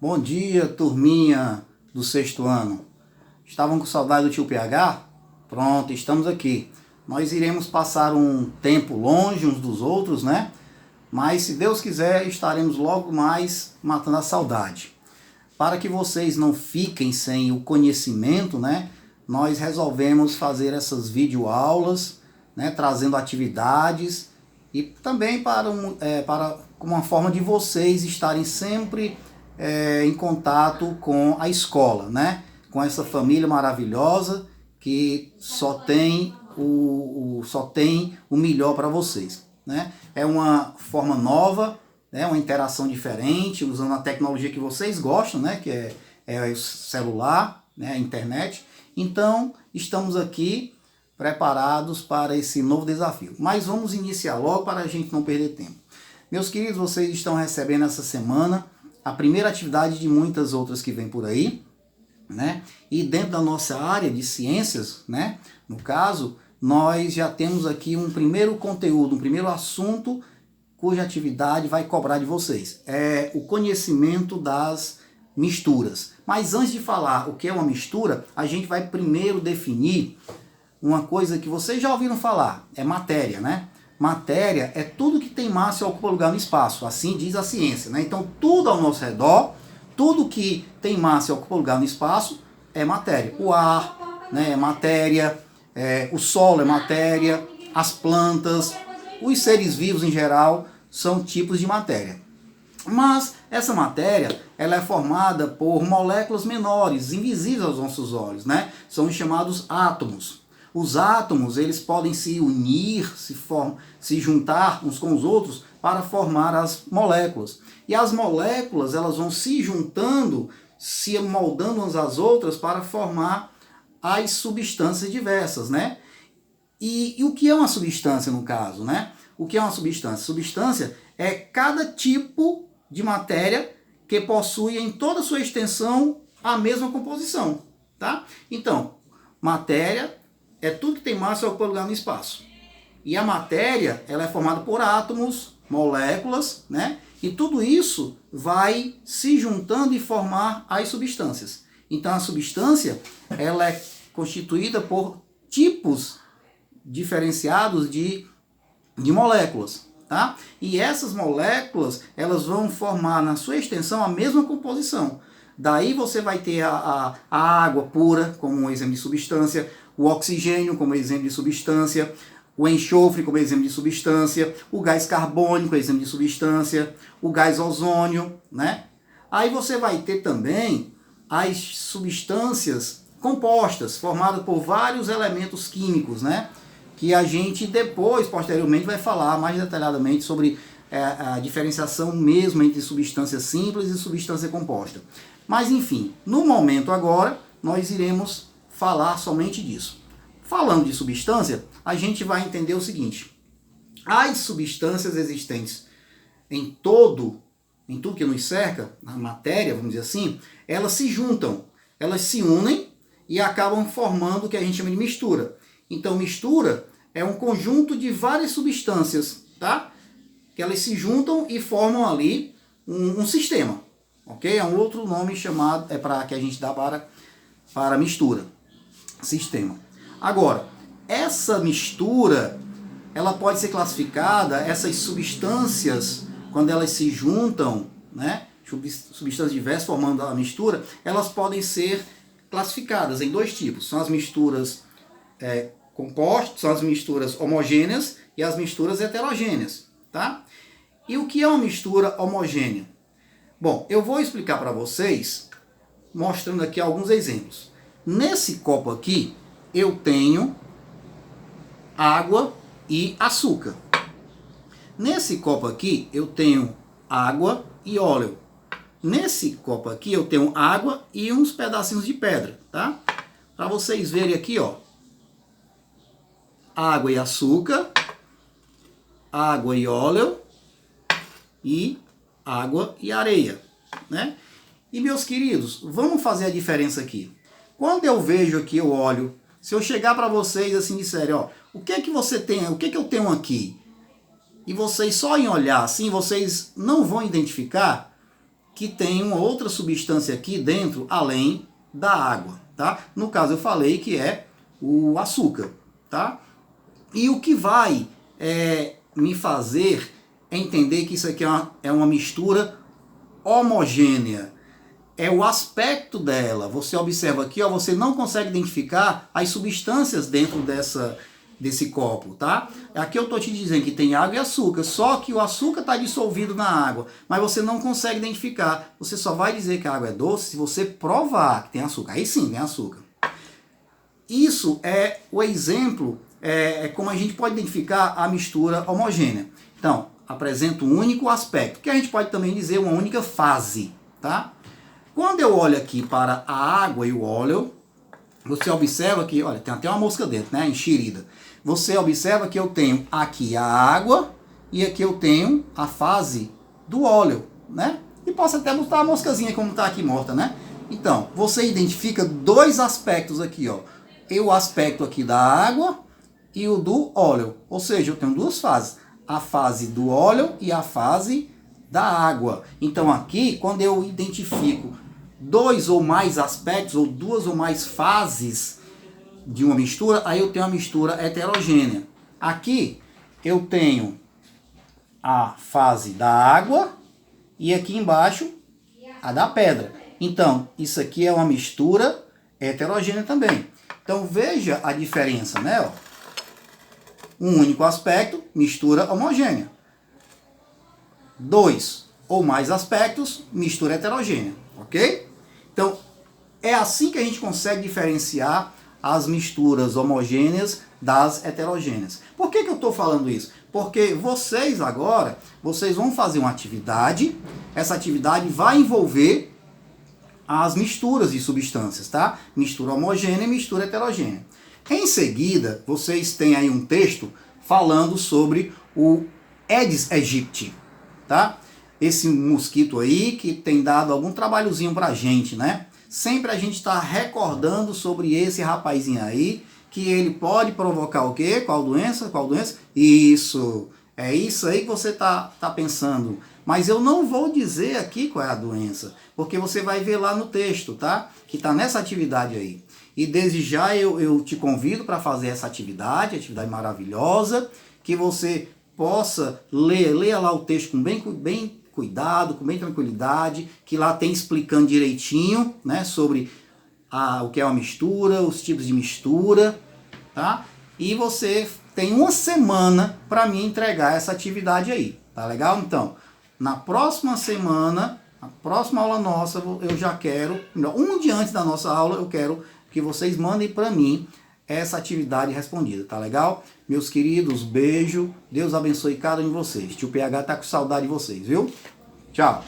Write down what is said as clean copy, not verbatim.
Bom dia, turminha do sexto ano. Estavam com saudade do tio PH? Pronto, estamos aqui. Nós iremos passar um tempo longe uns dos outros, né? Mas se Deus quiser, estaremos logo mais matando a saudade. Para que vocês não fiquem sem o conhecimento, né? Nós resolvemos fazer essas videoaulas, né? Trazendo atividades e também para uma forma de vocês estarem sempre em contato com a escola, né? Com essa família maravilhosa que só tem o melhor para vocês, né? É uma forma nova, né? Uma interação diferente, usando a tecnologia que vocês gostam, né? Que é o celular, né? A internet. Então, estamos aqui preparados para esse novo desafio. Mas vamos iniciar logo para a gente não perder tempo. Meus queridos, vocês estão recebendo essa semana a primeira atividade de muitas outras que vem por aí, né? E dentro da nossa área de ciências, né? No caso, nós já temos aqui um primeiro conteúdo, um primeiro assunto cuja atividade vai cobrar de vocês. É o conhecimento das misturas. Mas antes de falar o que é uma mistura, a gente vai primeiro definir uma coisa que vocês já ouviram falar, é matéria, né? Matéria é tudo que tem massa e ocupa lugar no espaço, assim diz a ciência, né? Então tudo ao nosso redor, tudo que tem massa e ocupa lugar no espaço é matéria. O ar, né, é matéria, o solo é matéria, as plantas, os seres vivos em geral são tipos de matéria. Mas essa matéria, ela é formada por moléculas menores, invisíveis aos nossos olhos, né? São os chamados átomos. Os átomos, eles podem se unir, se juntar uns com os outros para formar as moléculas. E as moléculas, elas vão se juntando, se moldando umas às outras para formar as substâncias diversas, né? E o que é uma substância no caso, né? O que é uma substância? Substância é cada tipo de matéria que possui em toda a sua extensão a mesma composição, tá? Então, matéria é tudo que tem massa e ocupa lugar no espaço. E a matéria, ela é formada por átomos, moléculas, né? E tudo isso vai se juntando e formar as substâncias. Então a substância, ela é constituída por tipos diferenciados de moléculas, tá? E essas moléculas, elas vão formar na sua extensão a mesma composição. Daí você vai ter a água pura como um exemplo de substância, o oxigênio como exemplo de substância, o enxofre como exemplo de substância, o gás carbônico exemplo de substância, o gás ozônio, né? Aí você vai ter também as substâncias compostas, formadas por vários elementos químicos, né? Que a gente depois, posteriormente, vai falar mais detalhadamente sobre a diferenciação mesmo entre substância simples e substância composta. Mas enfim, no momento agora, nós iremos falar somente disso. Falando de substância, a gente vai entender o seguinte: as substâncias existentes em tudo que nos cerca, na matéria, vamos dizer assim, elas se juntam, elas se unem e acabam formando o que a gente chama de mistura. Então, mistura é um conjunto de várias substâncias, tá? Que elas se juntam e formam ali um sistema, ok? É um outro nome chamado, que a gente dá para mistura, sistema. Agora, essa mistura, ela pode ser classificada, essas substâncias, quando elas se juntam, né? Substâncias diversas formando a mistura, elas podem ser classificadas em dois tipos. São as misturas compostas, são as misturas homogêneas e as misturas heterogêneas, tá? E o que é uma mistura homogênea? Bom, eu vou explicar para vocês, mostrando aqui alguns exemplos. Nesse copo aqui, eu tenho água e açúcar. Nesse copo aqui, eu tenho água e óleo. Nesse copo aqui, eu tenho água e uns pedacinhos de pedra, tá? Para vocês verem aqui, ó. Água e açúcar, água e óleo e água e areia, né? E meus queridos, vamos fazer a diferença aqui. Quando eu vejo aqui o óleo, se eu chegar para vocês assim disserem, ó, o que é que você tem, o que é que eu tenho aqui? E vocês só em olhar assim, vocês não vão identificar que tem uma outra substância aqui dentro, além da água, tá? No caso eu falei que é o açúcar, tá? E o que vai me fazer entender que isso aqui é uma mistura homogênea é o aspecto dela. Você observa aqui, ó, você não consegue identificar as substâncias dentro desse copo, tá? Aqui eu tô te dizendo que tem água e açúcar, só que o açúcar está dissolvido na água, mas você não consegue identificar. Você só vai dizer que a água é doce se você provar que tem açúcar. Aí sim, tem açúcar. Isso é o exemplo, como a gente pode identificar a mistura homogênea. Então, apresenta um único aspecto, que a gente pode também dizer uma única fase, tá? Quando eu olho aqui para a água e o óleo, você observa que, olha, tem até uma mosca dentro, né, enxerida. Você observa que eu tenho aqui a água e aqui eu tenho a fase do óleo, né? E posso até botar a moscazinha como está aqui morta, né? Então, você identifica dois aspectos aqui, ó. O aspecto aqui da água e o do óleo. Ou seja, eu tenho duas fases. A fase do óleo e a fase da água. Então aqui, quando eu identifico dois ou mais aspectos, ou duas ou mais fases de uma mistura, aí eu tenho a mistura heterogênea. Aqui eu tenho a fase da água e aqui embaixo a da pedra. Então, isso aqui é uma mistura heterogênea também. Então veja a diferença, né? Ó. Um único aspecto, mistura homogênea. Dois ou mais aspectos, mistura heterogênea, ok? Então, é assim que a gente consegue diferenciar as misturas homogêneas das heterogêneas. Por que eu estou falando isso? Porque vocês agora, vocês vão fazer uma atividade, essa atividade vai envolver as misturas de substâncias, tá? Mistura homogênea e mistura heterogênea. Em seguida, vocês têm aí um texto falando sobre o Aedes aegypti, tá? Esse mosquito aí que tem dado algum trabalhozinho pra gente, né? Sempre a gente está recordando sobre esse rapazinho aí, que ele pode provocar o quê? Qual doença? Qual doença? Isso, é isso aí que você tá pensando. Mas eu não vou dizer aqui qual é a doença, porque você vai ver lá no texto, tá? Que tá nessa atividade aí. E desde já eu te convido para fazer essa atividade maravilhosa, que você possa leia lá o texto com bem cuidado, com bem tranquilidade, que lá tem explicando direitinho, né, sobre o que é uma mistura, os tipos de mistura, tá? E você tem uma semana para me entregar essa atividade aí, tá legal? Então, na próxima semana, a próxima aula nossa, eu já quero, um dia antes da nossa aula, eu quero que vocês mandem para mim essa atividade respondida, tá legal? Meus queridos, beijo, Deus abençoe cada um de vocês. Tio PH tá com saudade de vocês, viu? Tchau!